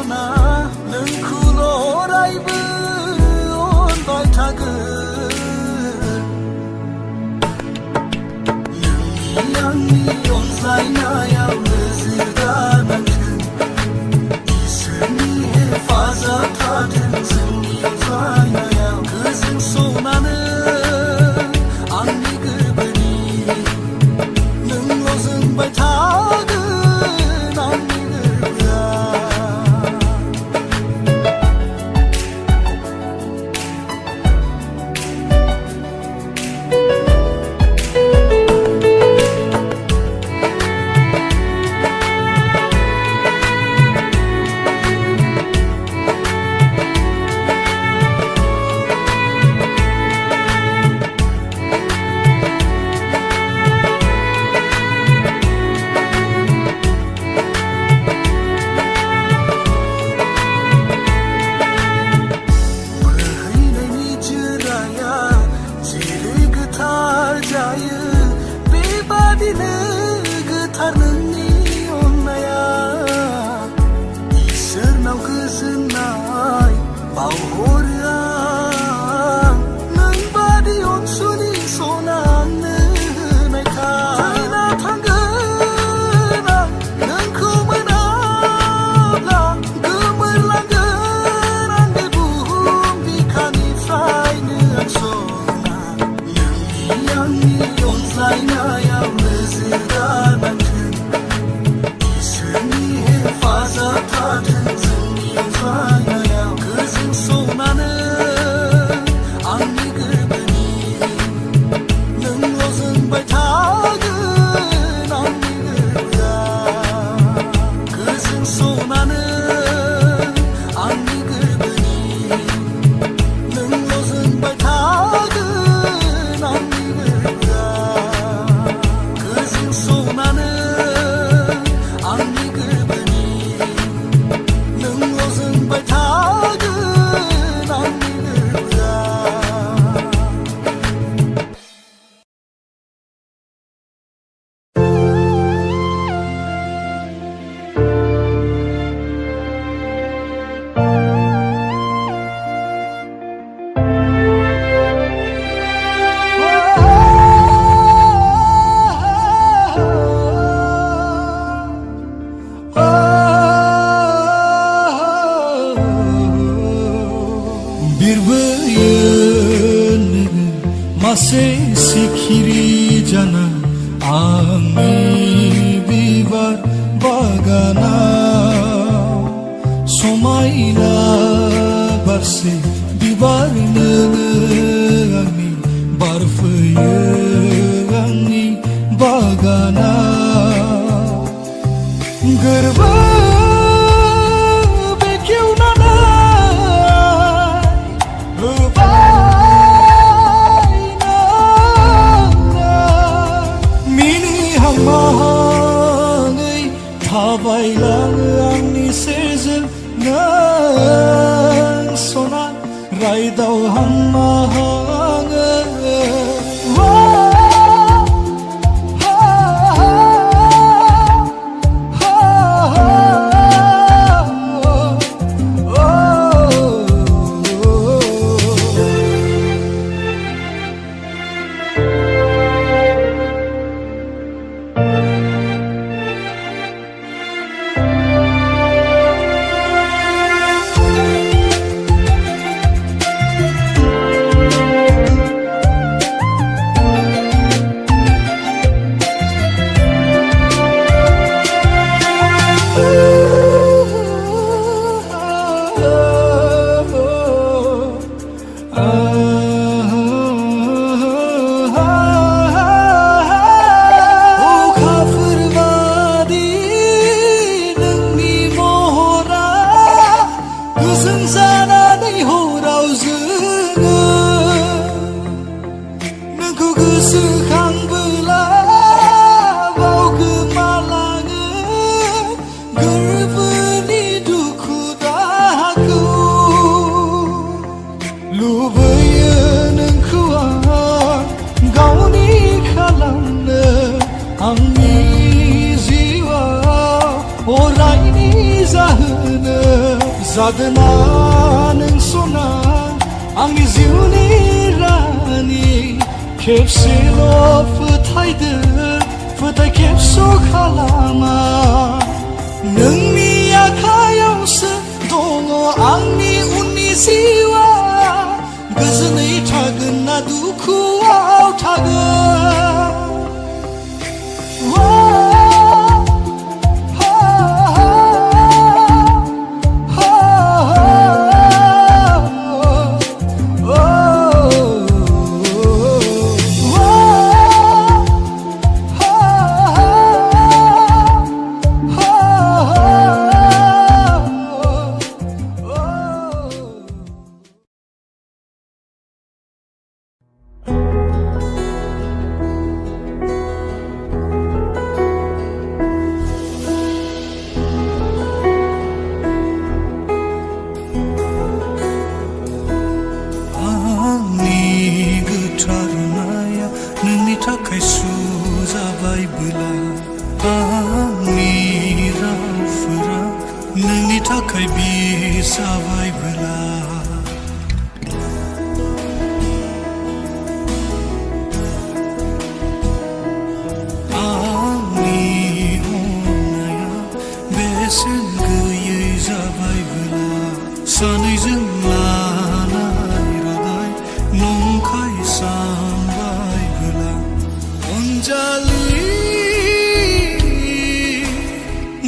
सना नोंखौल' अरायबो अनबाय थागोन नोंनि आंनि अनज्लायनायाव नोजोर गारनांथों इसोरनि हेफाजाब थाथों जोंनि अनज्लायनायाव गोजोन सनानो आंनि गोरबोनि नोंल' जोंबाय थागोन आंनि गोरबोआ बेबादिनो गोथार नोंनि अननाया इसोरनाव गोजोननाय बावहरो आं नोंबादि अनसुलि सना आंनो होनायखाय थैना थांगोन आं नोंखौ मोनाब्ला गोमोरलांगोन आं बे बुहुम बिखानिफ्रायनो आं सना नोंनि आंनि अनज्लायनायाव नोजोर गारनांथों इसोरनि हेफाजाब थाथों जोंनि अनज्लायनायाव गोजोन सनानो आंनि गोरबोनि नोंल' जोंबाय थागोन आंनि गोरबोआ गोजोन सनानो आंनि गोरबोनि नोंल' जोंबाय थागोन आंनि गोरबोआ गोजोन सनानो आंनि गोरबोनि नोंल' जोंबाय थागोन आंनि गोरबोआ बिरबोयो नोङो मासे सिखिरि जाना आंनि बिबार बागानाव समायना बारसे बिबार नोङो आंनि बारफैयो आंनि बागानाव गोरबो थाबायलाङो आंनि सेरजों नों सना रायदाव हांमा हाङो जादोना नों सना आंनि जिउनि रानि खेबसेल' फोथायदो फोथाय खेबस' खालामा नोंनि आखायावसो दङ आंनि उननि जिउआ गोजोनै थागोन ना दुखुआव थागोन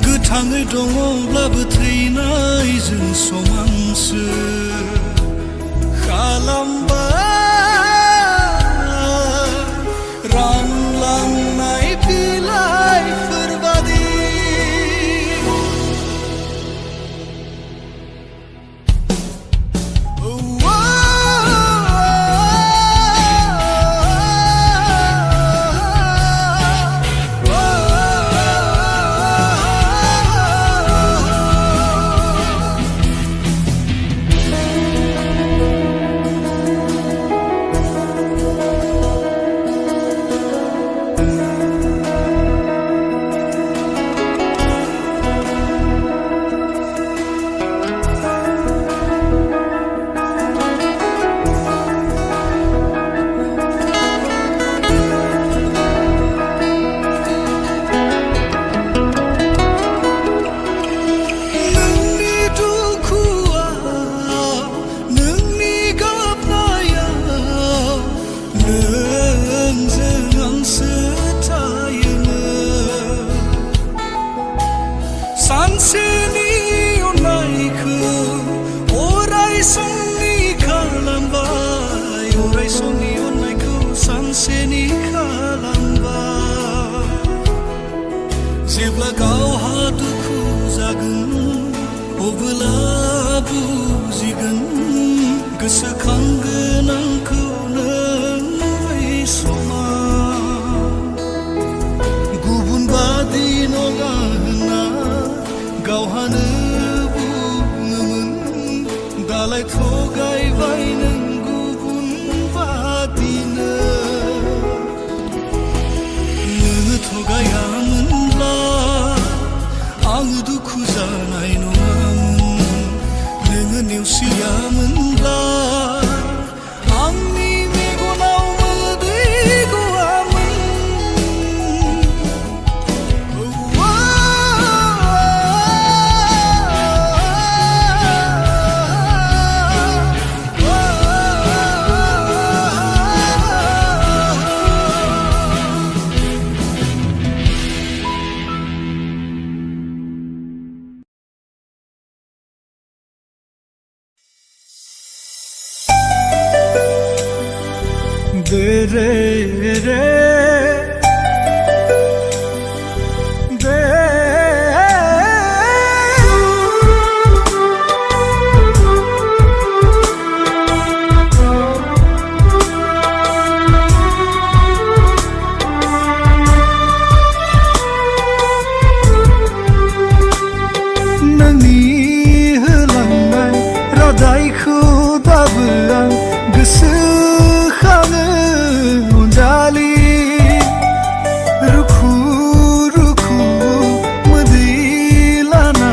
गोथाङै दङब्लाबो थैनायजों समानसो खालामबाय रानलांनाय बिलाइफोर बादि जेब्ला गावहा दुखु जागोन अब्ला बुजिगोन गोसोखांगोन आंखौ नों बै समाव गुबुन बादि नङा होनना गावहानो बुङोमोन दालाय थगायबाय नों गुबुन बादिनो नोङो थगायामोनब्ला आङो दुखु जानाय नङामोन नोङो नेवसियामोनब्ला आंनि मेगनाव मोदै गवामोन रे रे नोंनि होलांनाय रादायखौ दाबो आं गोसोखाङो अनजालि रुखु रुखु मोदै लाना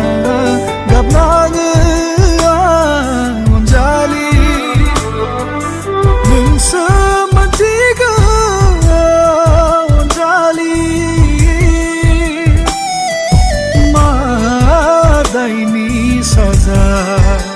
गाबनाङो साजा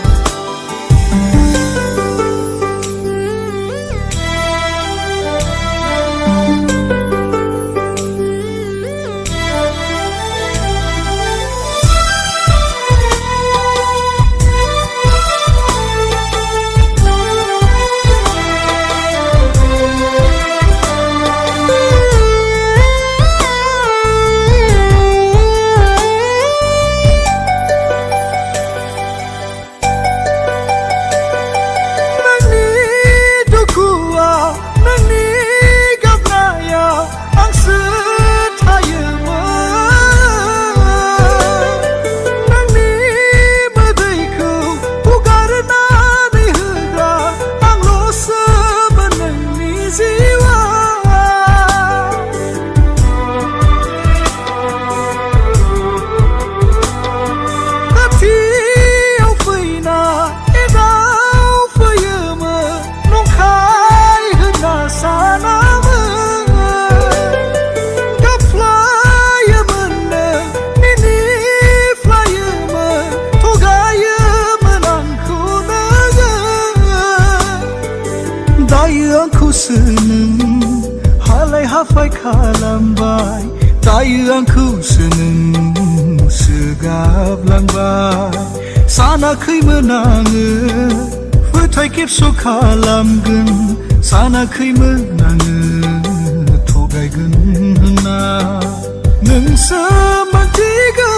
seneng halai hafai kalambai tayu angku seneng segap langbai sana khoi menange fotai kepso kalamgen sana khoi menange thogaigen na neng semantiga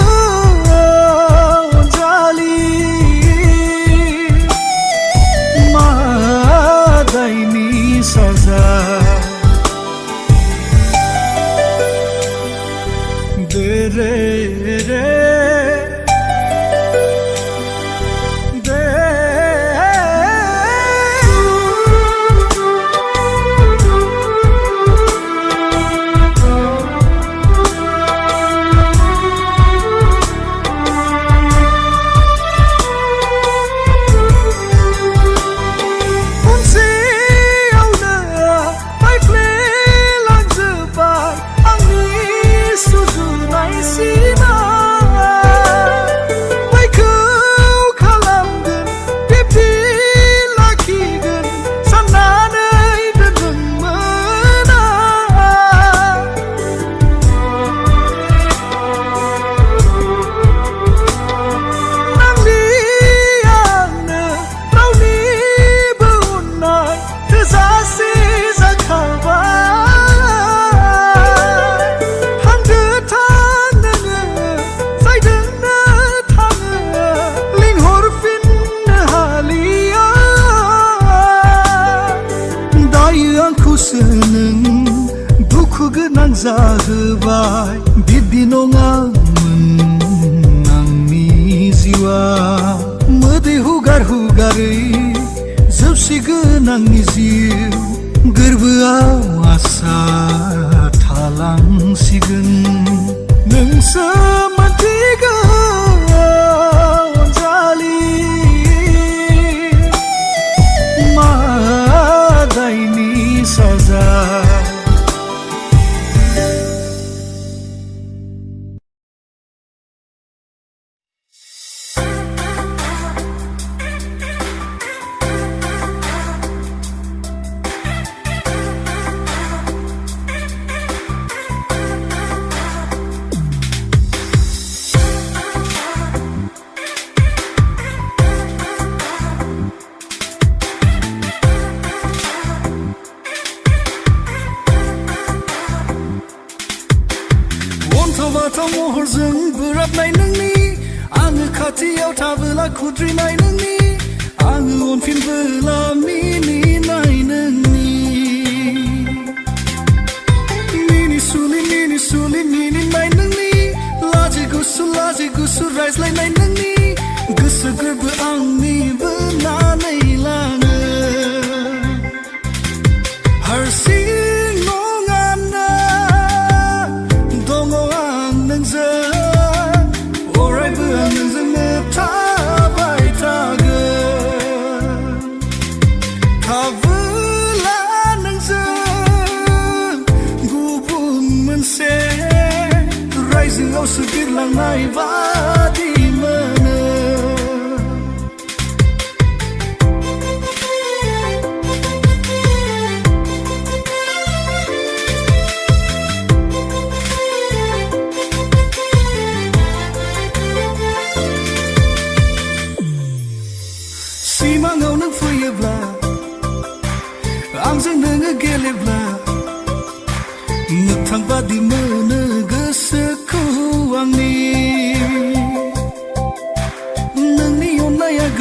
jali madaini saza de re re seneng duku genang zahobai bibi nongamen angni jiwa mode hugar hugari जोबसि genangनि जिउ गोरबोआव आसा थालांसिगोन नोंसो मोनथिगोन जालि मादायनि साजा Watau महरजों बोराबनाय नोंनि आङो खाथियाव थाबोला खुद्रिनाय नोंनि आङो अनफिनबोला मिनिनाय नोंनि मिनिसुलि मिनिनाय नोंनि लाजि गुसु रायज्लायनाय नोंनि गोसो गोरबो आंनि बोनानै लाङो हारसिं रायजोआव बिरलांनाय बादि मोनो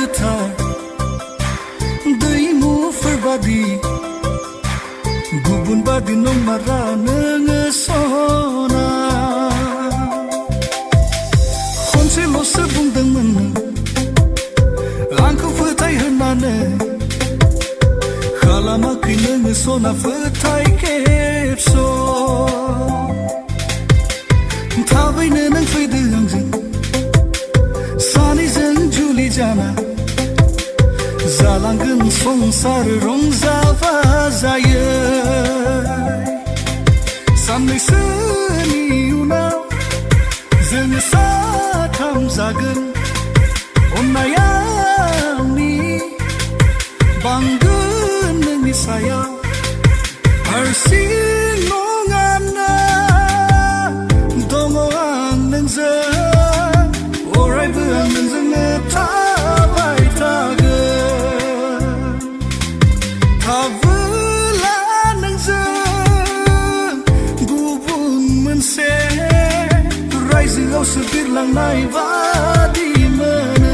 गोथार दैमुफोर बादि गुबुन बादि नंमारा नोङो सना खनसेल'सो बुंदोंमोन आंखौ फोथायहोनानै खालामाखै नोङो सना फोथाय खेबस' थाबैनो नों फैदो आंजों सानैजों जुलि जाना जालांगोन संसार रंजा बाजायै साननैसोनि उनाव जोङो साथाम जागोन अननाया आंनि बांगोन नोंनि सायाव हारसिं नङा ना दङ आं नोंजों अरायबो आं नोंजोंनो थाबाय थागोन थाबोला नोंजों गुबुन मोनसे रायजोआवसो बिरलांनाय बादि मोनो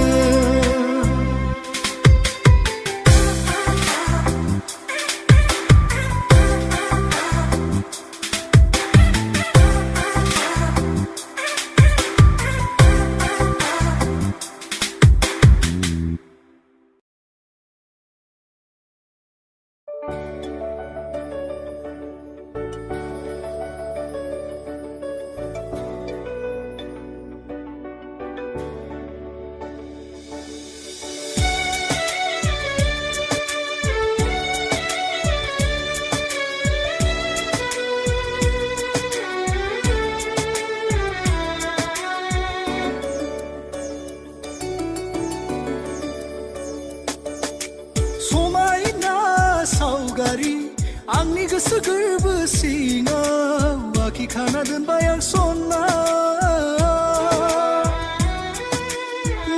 आंनि गोसो गोरबो सिङाव आखिखाना दोनबाय आं सना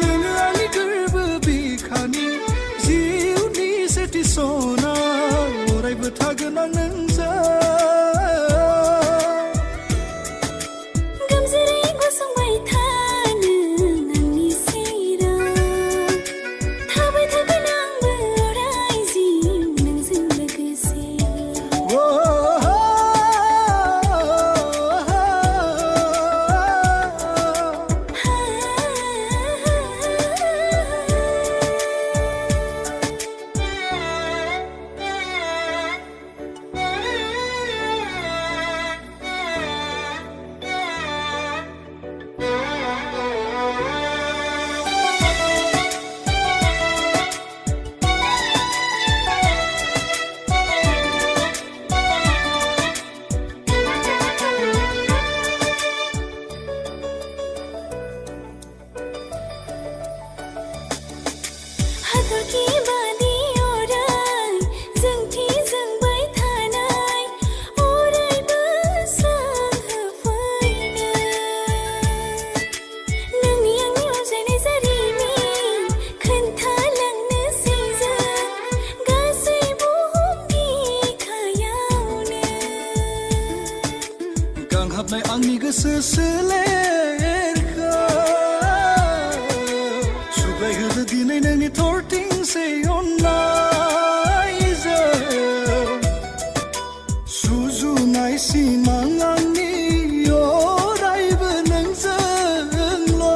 नोङो आंनि गोरबो बिखानि जिउनि सेथि सना अरायबो थागोन आं नोंजों गांहाबनाय आंनि गोसो सोलेरखौ सुग्लायहोदो दिनै नोंनि थरथिंसे अननायजों सुजुनाय सिमां आंनि अरायबो नोंजोंल'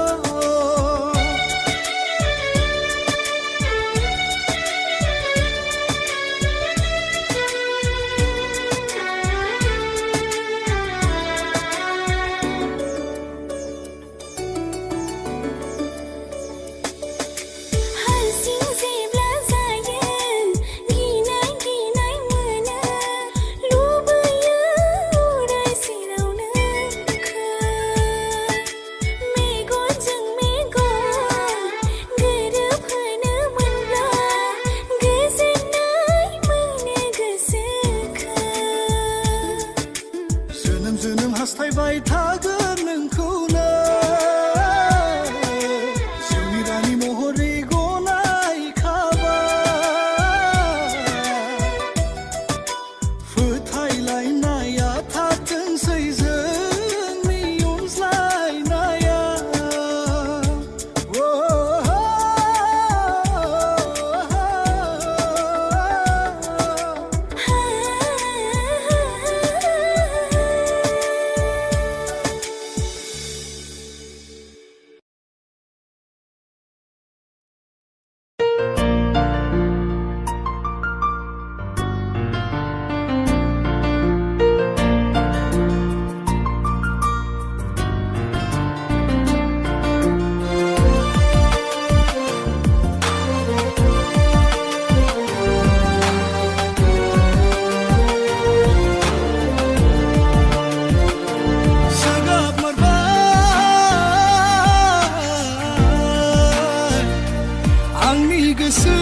गोसो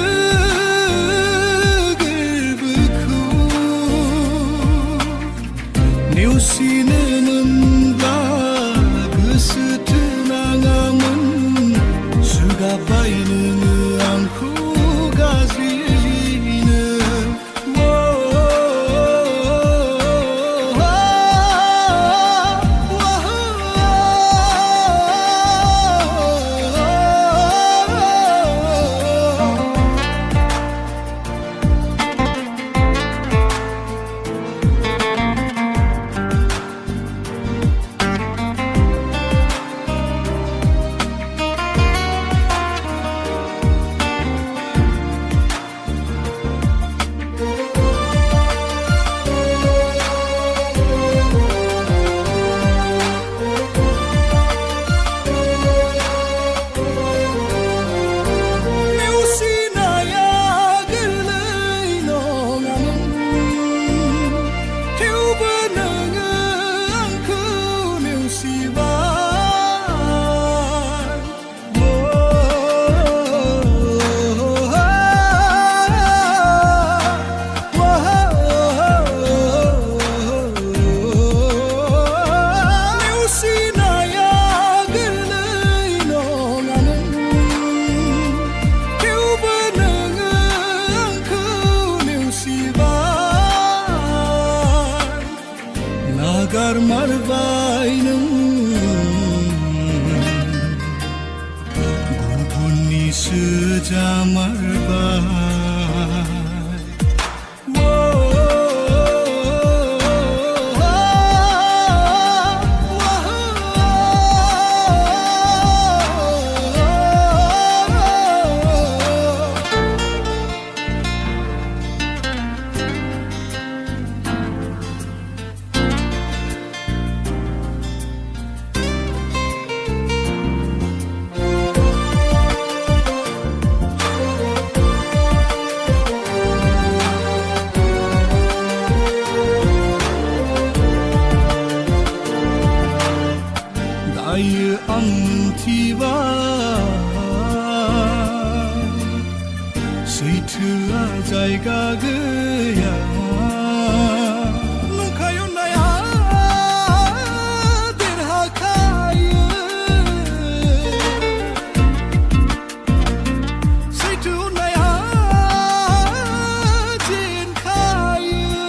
गोरबोखौ नेवसिनो मोनब्ला गोसो थोनाङामोन सुगाबाय नोङो आंखौ गाज्रियैनो नागारमारबाय नों गुबुननिसो जामारबाय दायो आं मिथिबाय सैथोआ जायगा गैया नंखाय अननाया देरहाखायो सैथो अननाया जेनखायो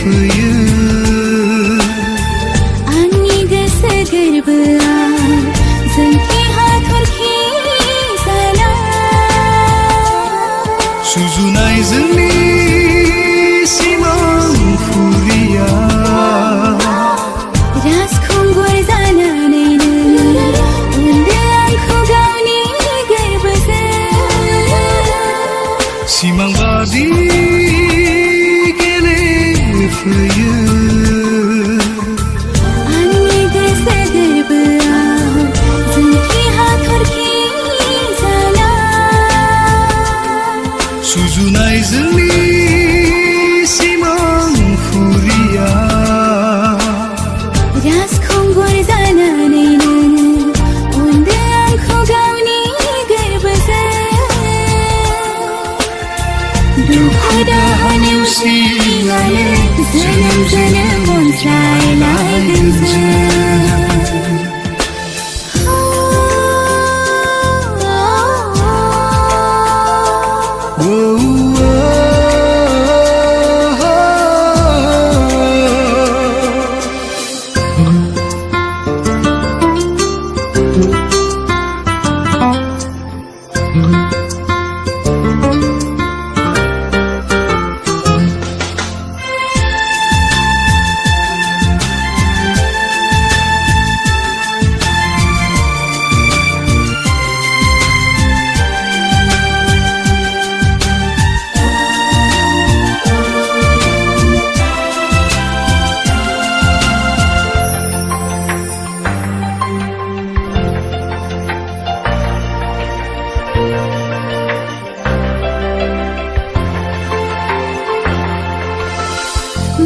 फैयो आंनि गोसो गोरबोआव जोंखि हाथरखि जाना सुजुनाय जोंनि सिमांफुरिया राजखुंगुर जानानैनो उन्दो आंखौ गावनि गोरबोजों सिमां बादि गेलेफैयो आंनि गोसो गोरबोआव जोंखि हाथरखि जाना सुजुनाय जोंनि सिमांफुरिया राजखुंगुर जानानैनो उन्दो आंखौ गावनि गोरबोजों दुखु दाहा नेवसिनानै जोनोम जोनोम अनज्लायलायगोन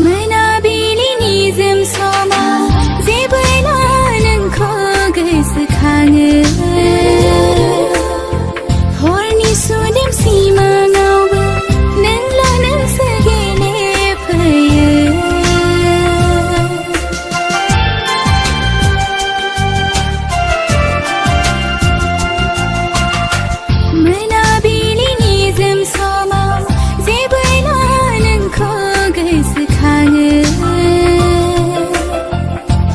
मोनाबिलिनि जोम समाव जेबोला नोंखौ गोसोखाङो हरनि सुदेम सिमाङावबो नोंल' नोंसो गेलेफैयो मोनाबिलिनि जोम समाव जेबोला नोंखौ गोसोखाङो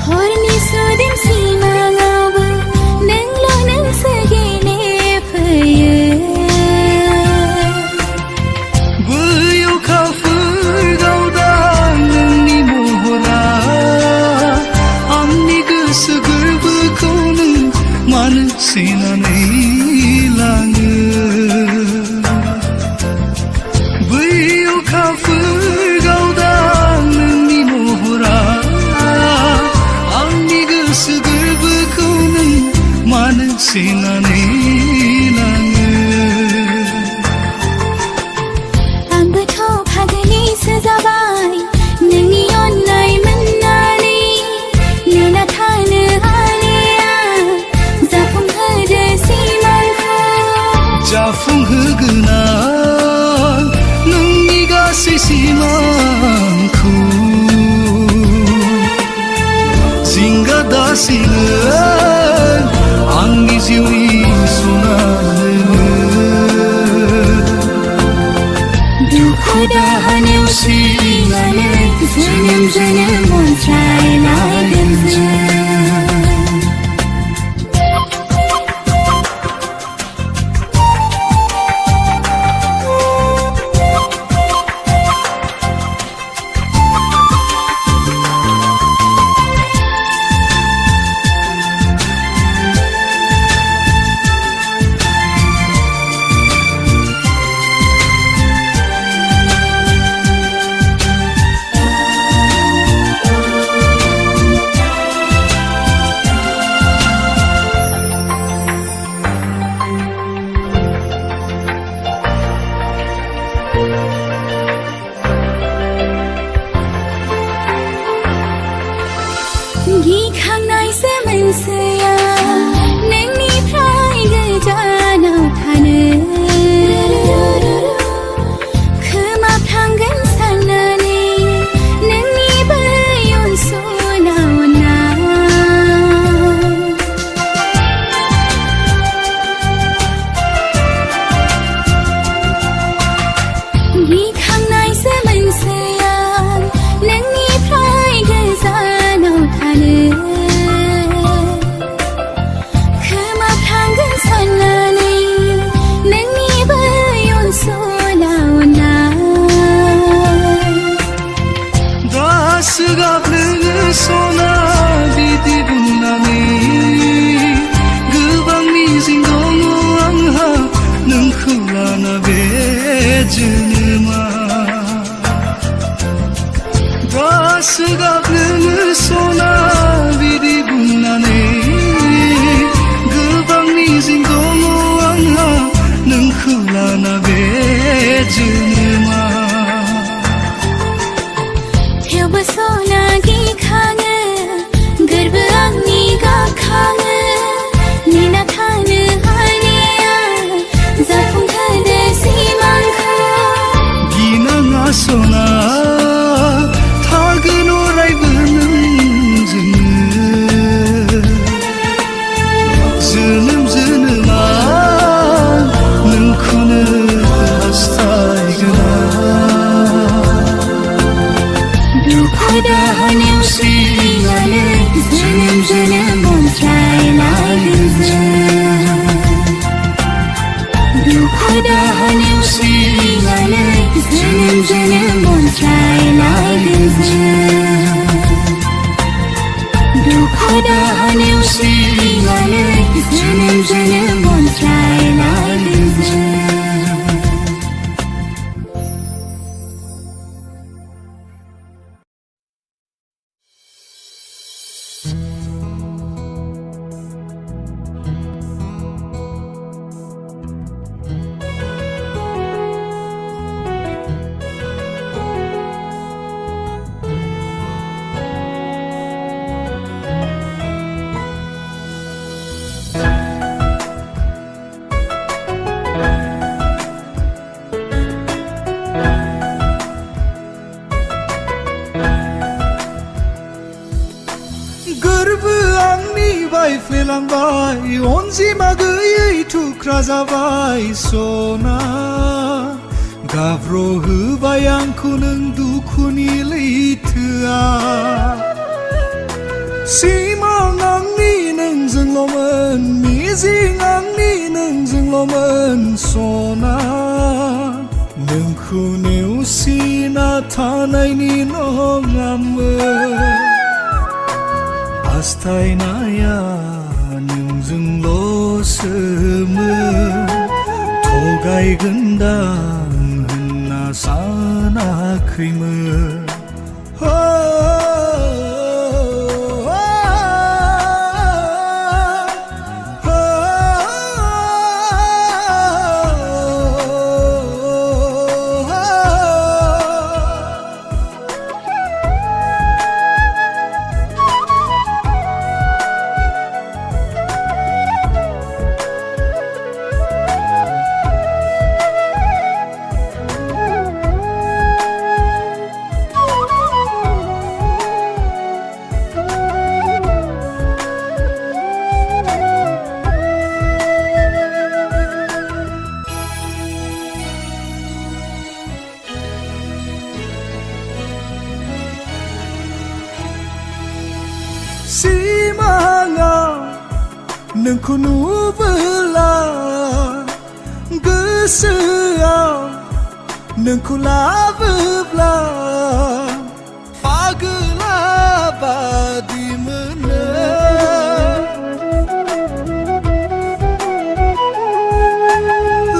हरनि सुदेम सिमाङावबो नोंल' नोंसो गेलेफैयो बै अखाफोर गावदां नोंनि महरा आंनि गोसो गोरबोखौ नों मानो सेनानै लाङो बै अखाफोर गावदां नोंनि महरा आंनि गोसो गोरबोखौ नों मानो सेनानै लाङो आंबोथ' फागोलिसो जाबाय नोंनि अननाय मोननानै नेना थानो हालिया जाफुंहोदो सिमांखौ जाफुंहोगोन आं नोंनि गासै सिमांखौ जिंगा दासिगोन आंनि जिउनि सनानो दुखु दाहा नेवसिनानै जोनोम जोनोम अनज्लायलायगोन जों सोलायलांबाय अनजिमा गैयै थुख्रा जाबाय सना गाब्र'होबाय आंखौ नों दुखुनि लैथोआ सिमां आंनि नोंजोंल'मोन मिजिं आंनि नोंजोंल'मोन सना नोंखौ नेवसिना थानायनि नङामोन हास्थायनाया नोंजोंल'सोमोन थगायगोनदां होनना सानाखैमोन सिमाङाव नोंखौ नुबोला गोसोआव नोंखौ लाबोब्ला पागला बादि मोनो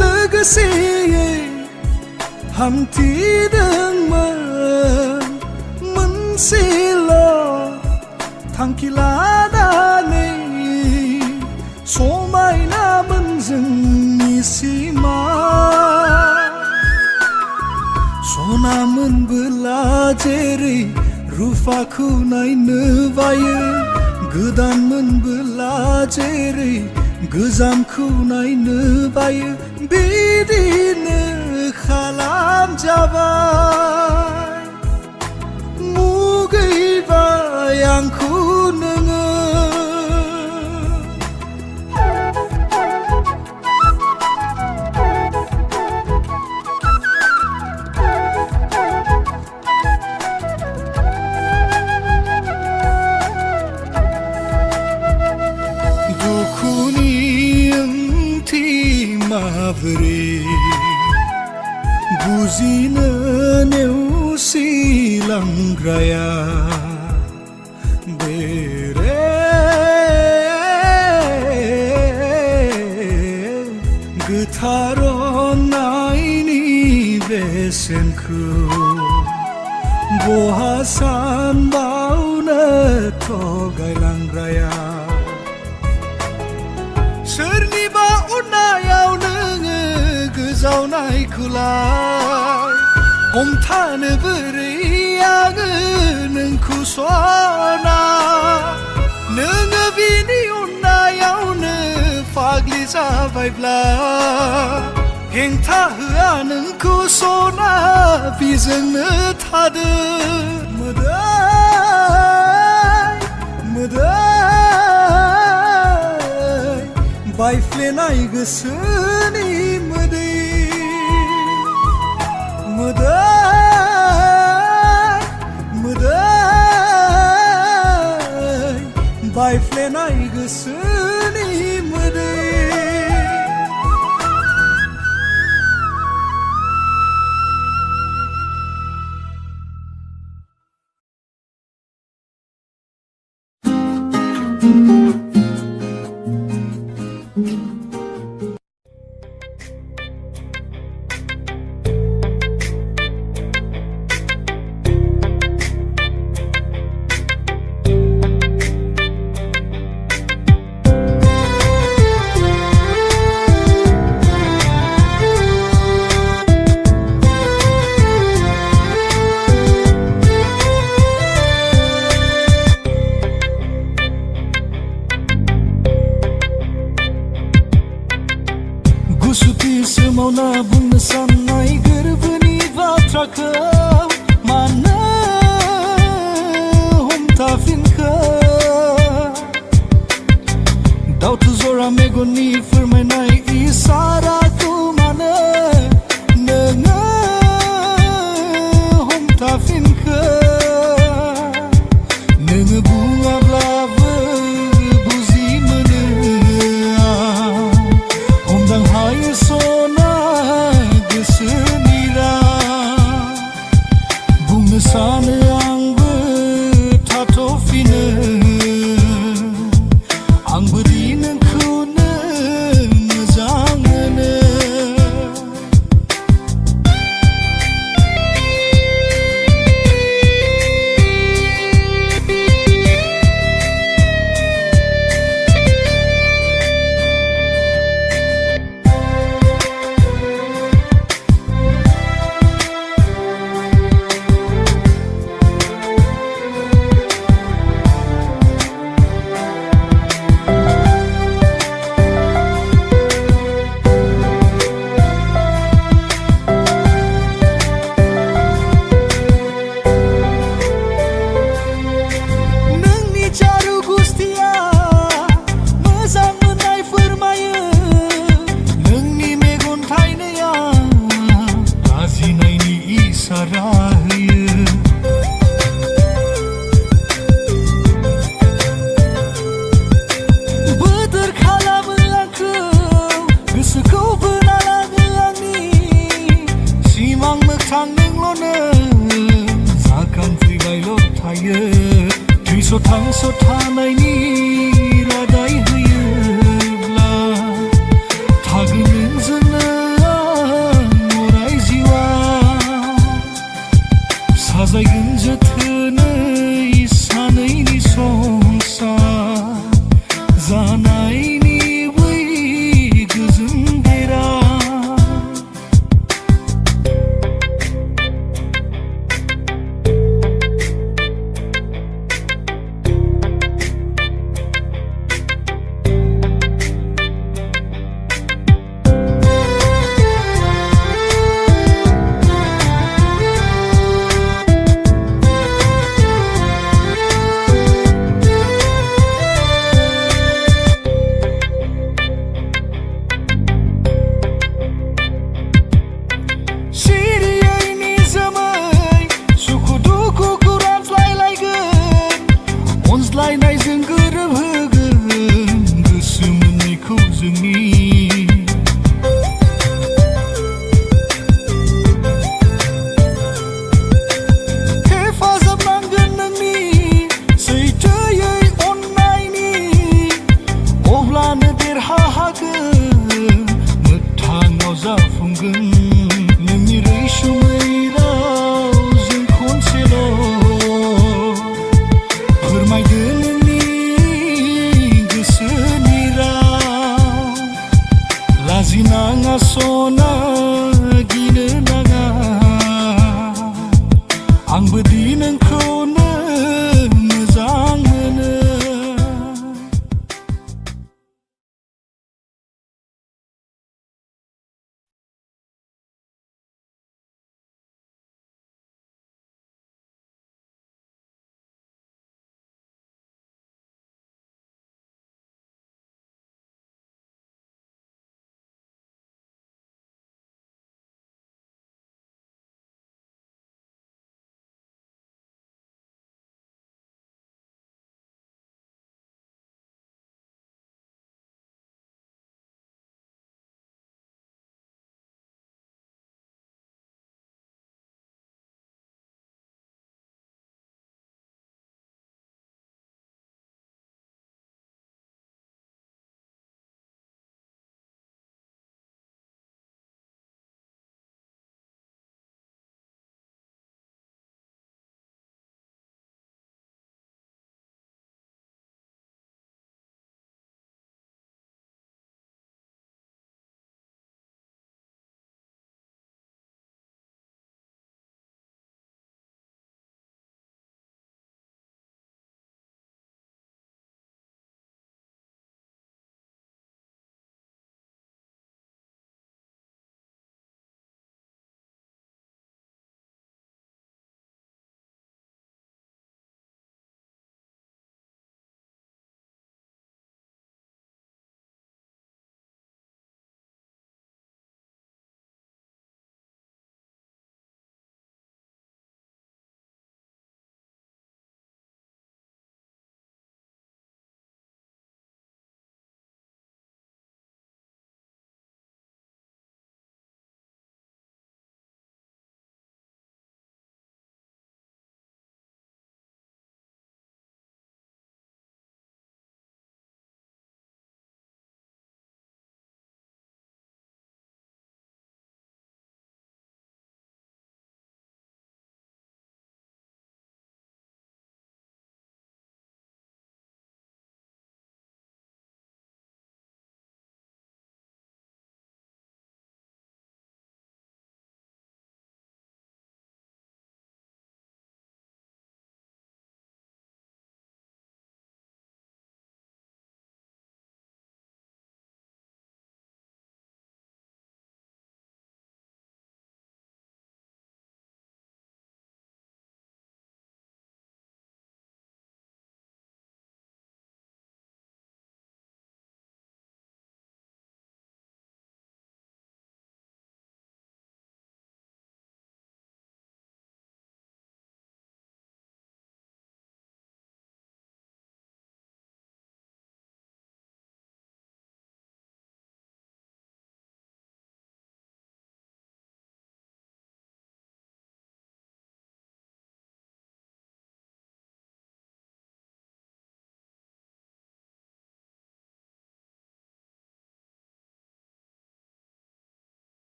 लोगोसेयै हान्थिदोंमोन मोनसेल' थांखि लानानै समायनामोन जोंनि सिमा सनामोनबोला जेरै रुफाखौ नायनो बायो गोदानमोनबोला जेरै गोजामखौ नायनो बायो बिदिनो खालामजाबाय मुगैबाय आंखौ नोङो दुखुनि ओंथि माबोरै बुजिनो नेवसिलांग्राया बेरे गोथार अननायनि बेसेनखौ बहा सानबावनो थगायलांग्राया सोरनिबा अननायाव नोङो गोजावनायखौलाय हमथानो बोरै आङो नोंखौ सना नोङो बिनि अननायावनो फाग्लि जाबायब्ला हेंथा होआ नोंखौ सना बिजोंनो थादो मोदै बायफ्लेनाय गोसोनि मोदै बायफ्लेनाय गोसोनि मोदै समावना बुंनो साननाय गोरबोनि बाथ्राखौ मानो हमथाफिनखो मेगननि फोरमायनाय इसाराखौ मानो नोङो हमथाफिनखो नोङो बुङाब्लाबो बुजि मोनो हमदां हायो सना गोसोनि राव बुंनो सानो आंबो थाथ'फिनो आंबो दि नोंखौनो मोजां मोनो बोदोर खालामो आंखौ गोसोखौ बोना लाङो आंनि सिमां मोगथां नोंल'नो जाखांफैबायल' थायो थैस' थांस' थानायनि रादाय होयोब्ला थागोन नोंजोंनो अराय जिउआ साजायगोन जोथोनै सानैनि संसार जानायनि बै गोजोन देरा अनज्लायनायजों गोरोबहोगोन गोसो मोननैखौ जोंनि हेफाजाब नांगोन नोंनि सैथोयै अननायनि अब्लानो देरहाहागोन मोगथाङाव जाफुंगोन नोंनि रैसुमै रावजों खनसेल' फोरमायदो नोंनि गोसोनि राव लाजिनाङा सना गिनो नाङा आंबो दि नोंखौनो मोजां मोनो।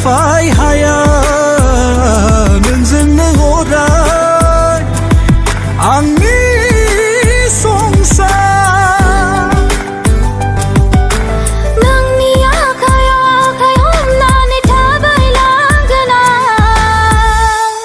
फाय हाया नोंजोंनो अराय आंनि संसार नोंनि आखायाव आखाय हमनानै थाबायलांगोन आं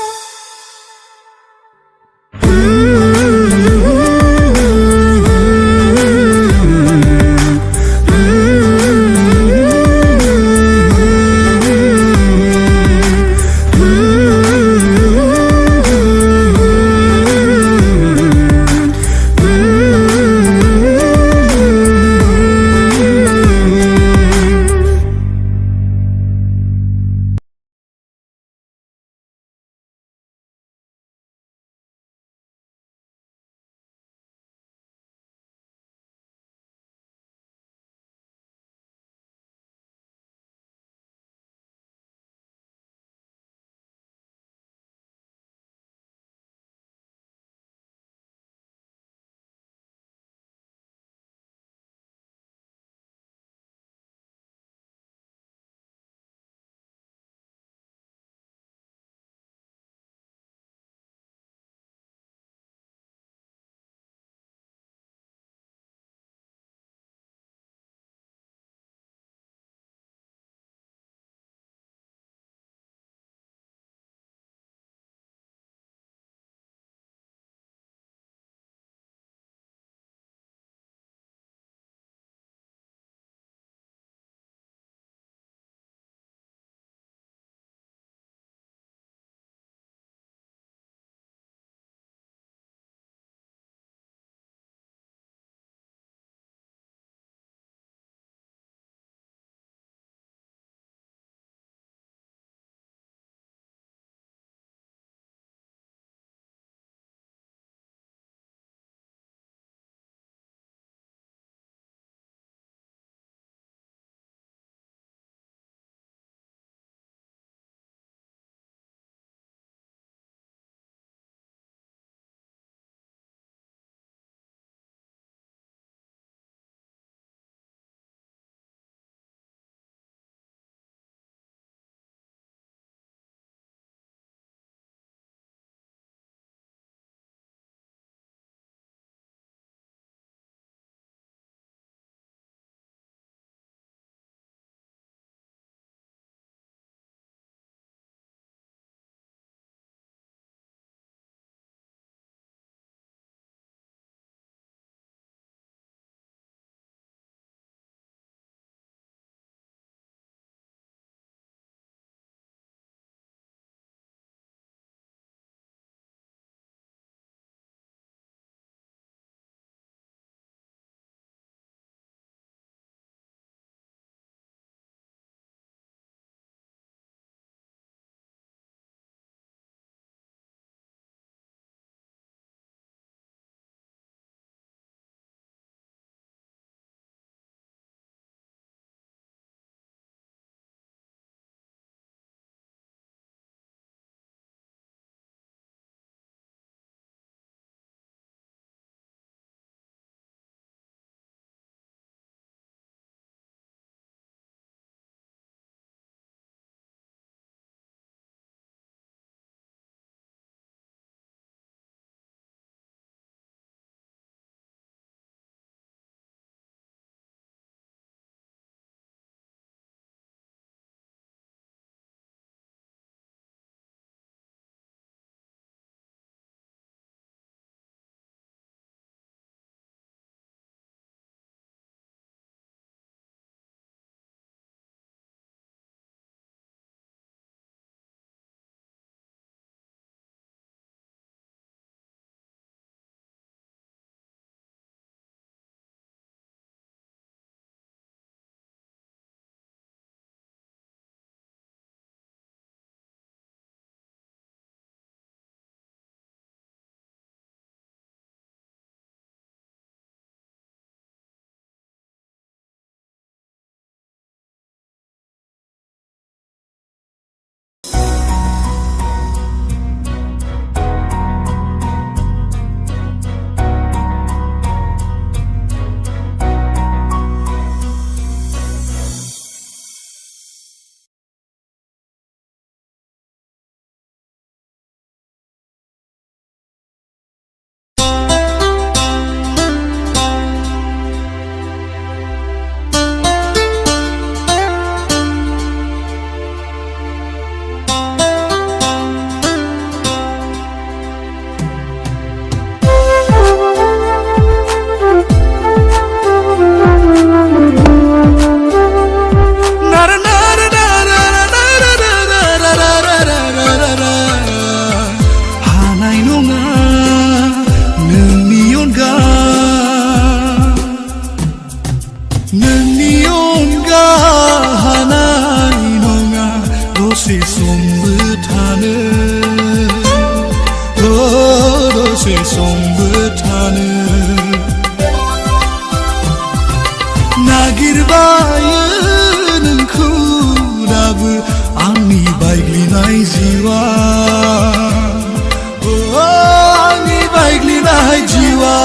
नागिरबायो नोंखौ दाबो आंनि बायग्लिनाय जिउआ आंनि बायग्लिनाय जिउआ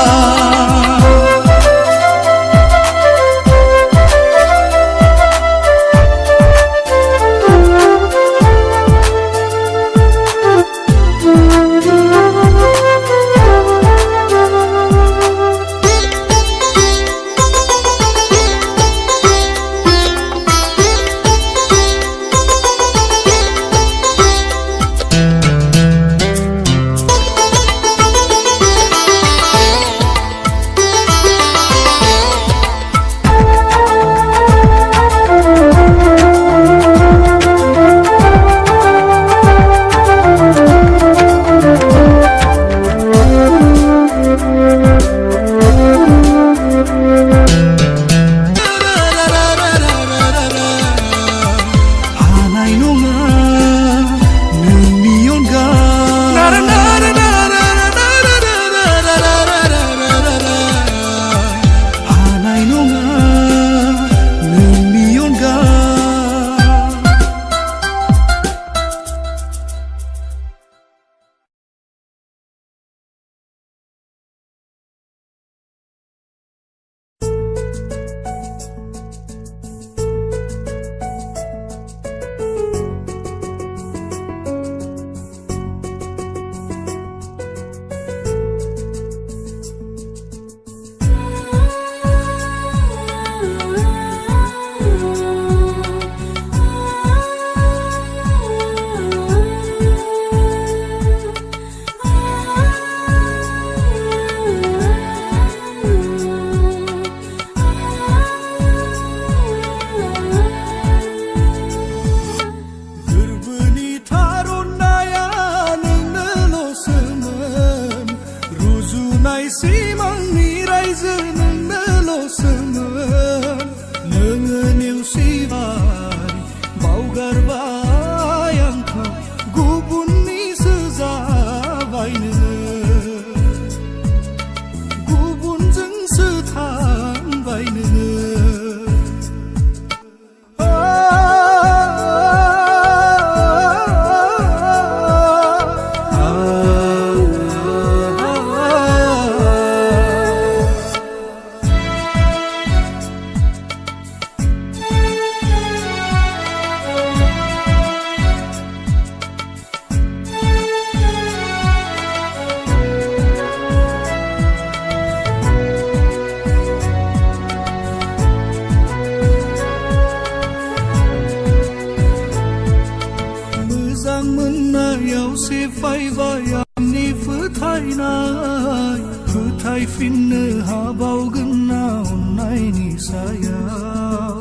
फोथायफिननो हाबावगोन ना अननायनि सायाव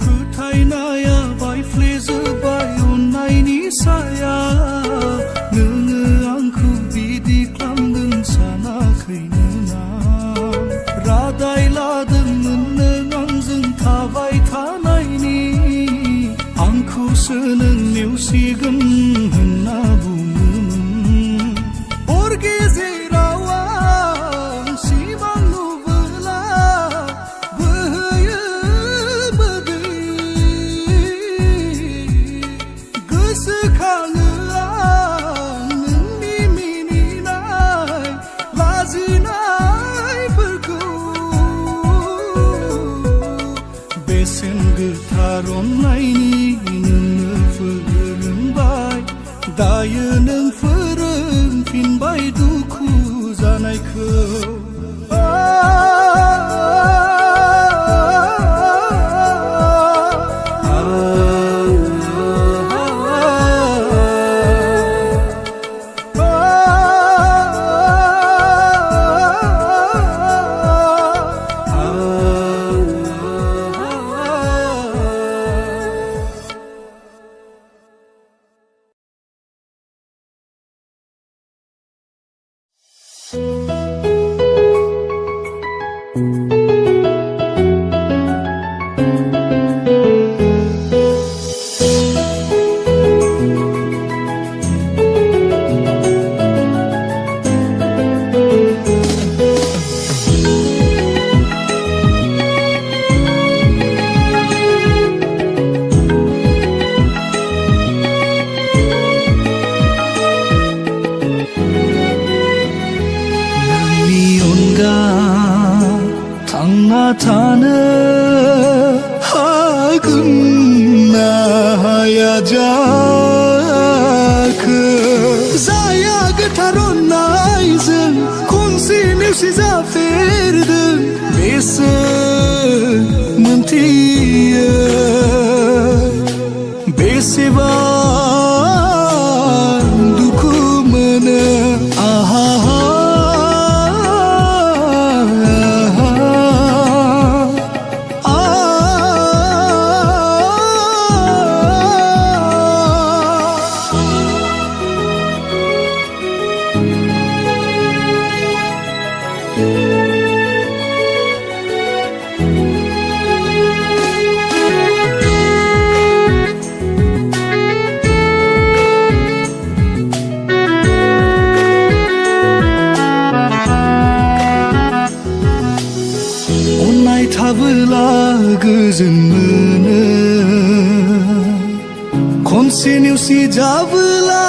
फोथायनाया बायफ्लेजोबबाय अननायनि सायाव नोङो आंखौ बिदि खालामगोन सानाखैमोन आं रादाय लादोंमोन नों आंजों थाबाय थानायनि आंखौसो नों नेवसिगोन होनना बुङोमोन हर गेजेराव आं सिमां नुबोला बोहैयो मोदै गोसोखाङो आं नोंनि मिनिनाय लाजिनायफोरखौ बेसेन गोथार अननायनि दायो नों फोरोंफिनबाय दुखु जानायखौ थानो हागोन ना हाया जाखो जाया गोथार अननायजों खनसे नेवसि जाफेरदों बेसो मोनथियो बेसेबां दुखु मोनो आहा थाबोला गोजोन मोनो खनसे नेवसि जाबोला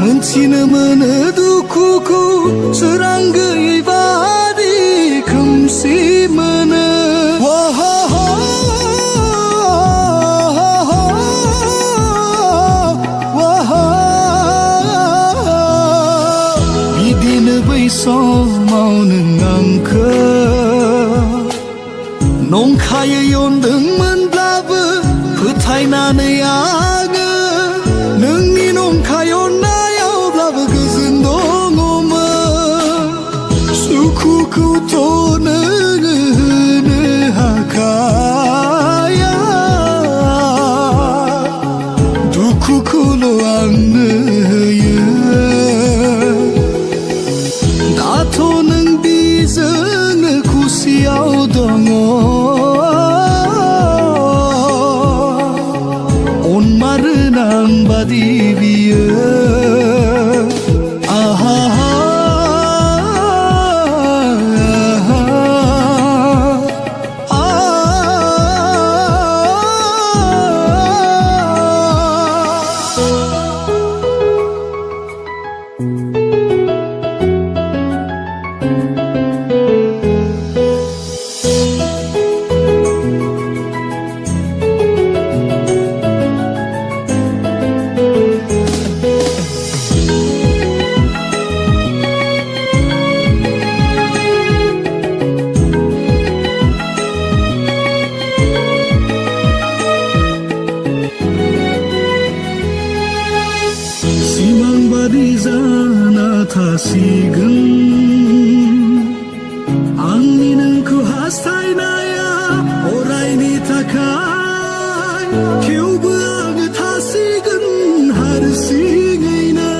मोनथिनो मोनो दुखुखौ सोरां गैयै बादि खोमसि मोनो बिदिनो बै समाव नों आंखौ नंखायै अनदोंमोनब्लाबो फोथायनानै आङो नोंनि नंखाय अननायावब्लाबो गोजोन दङमोन सुखुखौथ' नोङो होनो हाखाया दुखुखौल' आंनो होयो दाथ' नों बिजोंनो खुसियाव दङ बादि बियो आहा जाना थासिगोन आंनि नोंखौ हास्थायनाया अरायनि थाखाय थेवबो आङो थासिगोन हारसिङैनो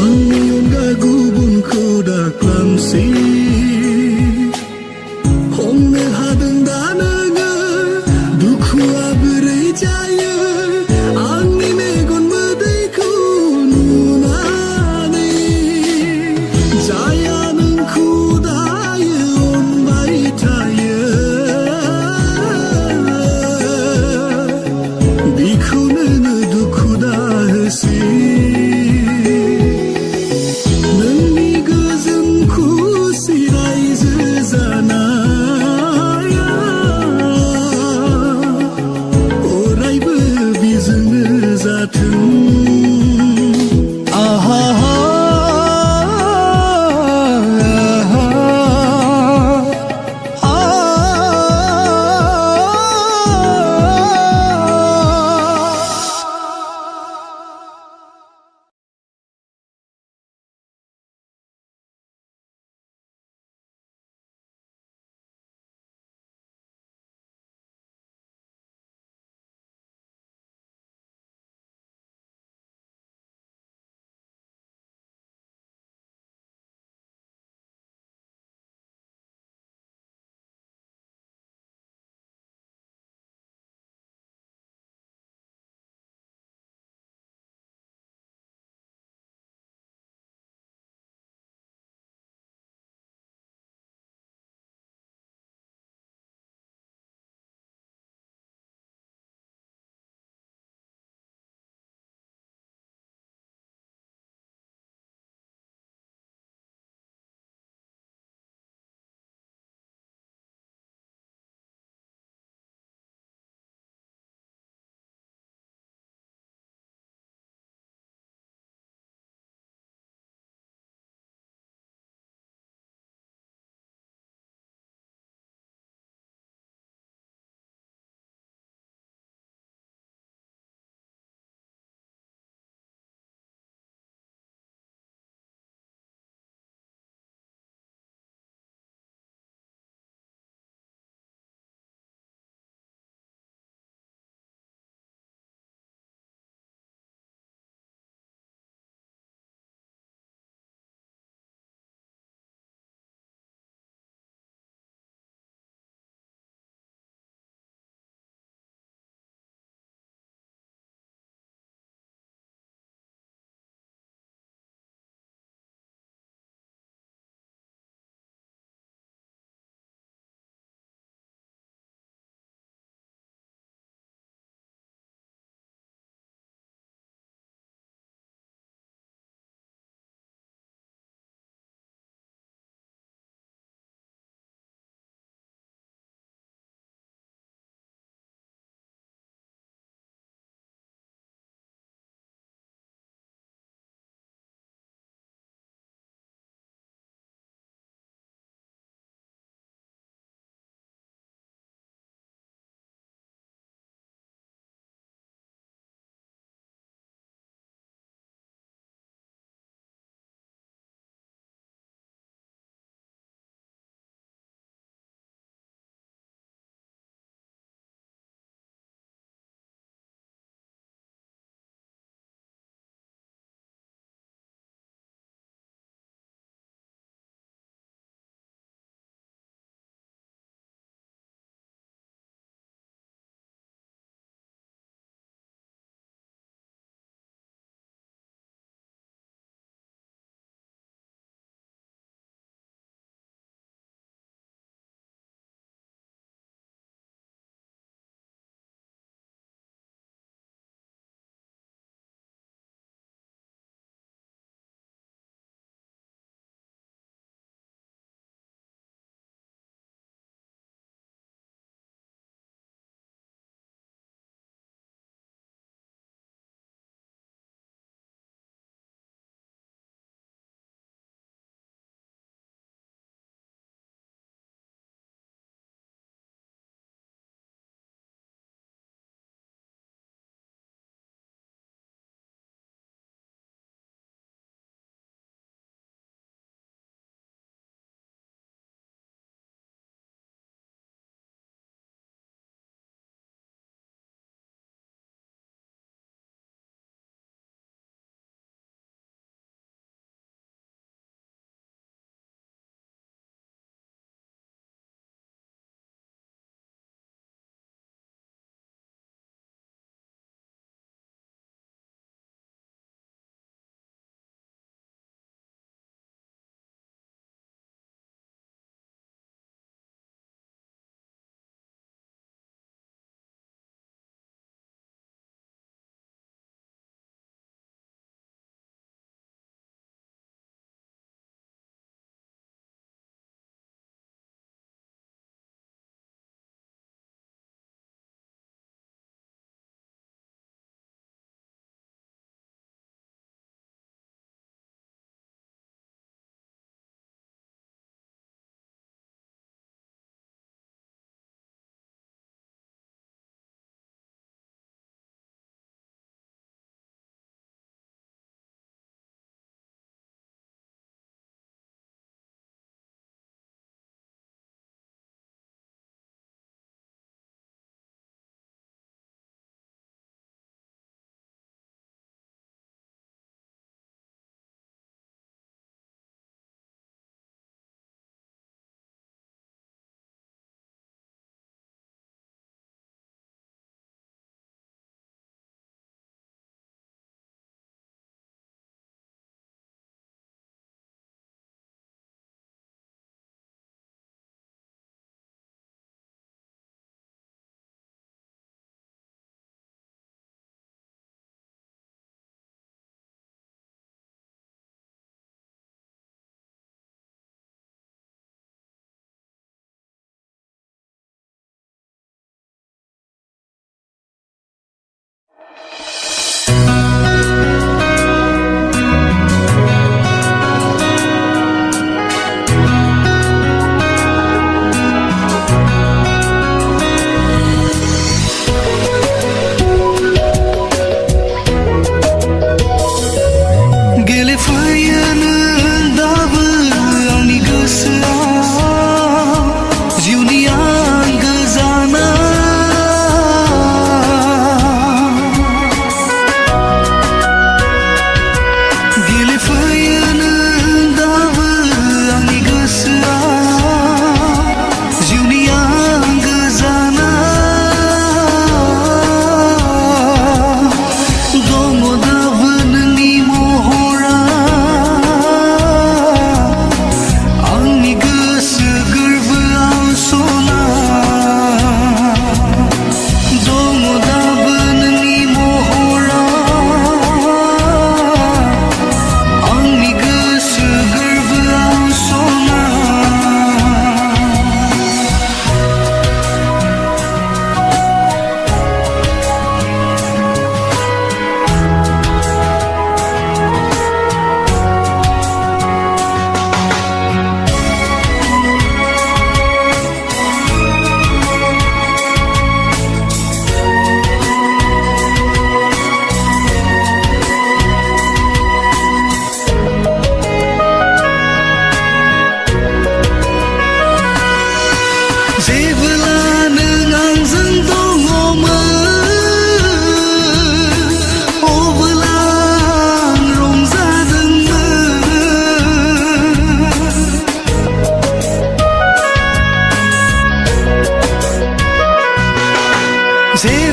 आंनि अनगा गुबुनखौ दाख्लामसै हमनो हादों दा नोङो दुखुआ बोरै जायो आंनि मेगन मोदैखौ नुनानै जाया नोंखौ दायो अनबाय थायो बिखौ नोङो दुखु दाहोसै नोंनि गोजोन खुसि रायजो जाना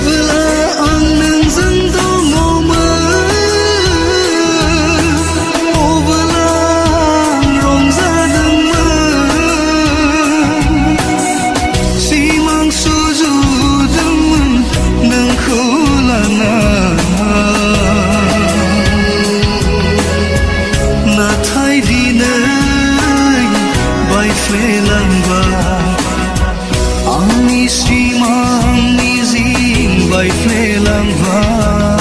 जेब्ला आं नोंजों दङमोन अब्ला आं रंजादोंमोन सिमां सुजुदोंमोन नोंखौ लाना नाथाय दिनै बायफ्लेलांबाय आंनि सिमां मिजिं बायफ्लेलांबाय